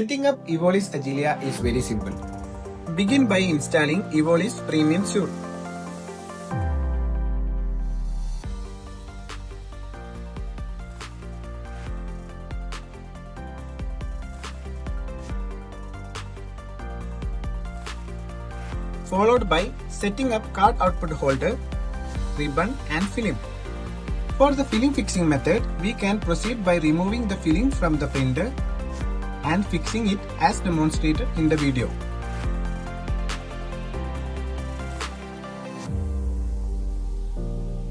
Setting up Evolis Agilia is very simple. Begin by installing Evolis Premium Suite. Followed by setting up card output holder, ribbon and film. For the film fixing method, we can proceed by removing the film from the printer and fixing it as demonstrated in the video.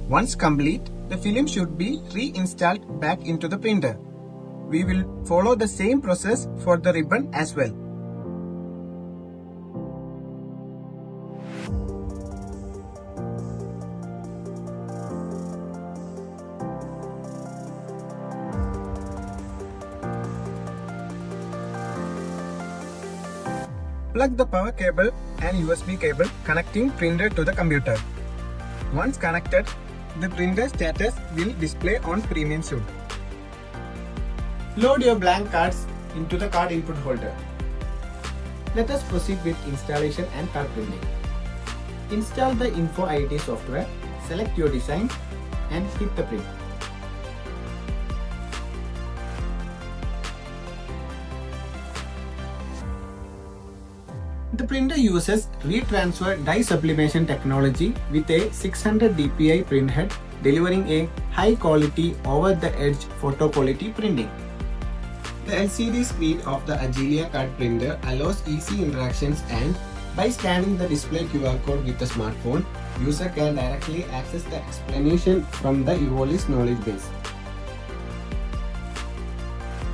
Once complete, the film should be reinstalled back into the printer. We will follow the same process for the ribbon as well. Plug the power cable and USB cable connecting printer to the computer. Once connected, the printer status will display on Premium Suite. Load your blank cards into the card input holder. Let us proceed with installation and card printing. Install the Infome software, select your design and hit the print. The printer uses retransfer dye sublimation technology with a 600 dpi print head, delivering a high quality over-the-edge photo quality printing. The LCD screen of the Agilia card printer allows easy interactions, and by scanning the display QR code with the smartphone, user can directly access the explanation from the Evolis knowledge base.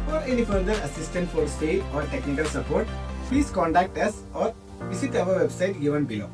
For any further assistance for sale or technical support, please contact us or visit our website given below.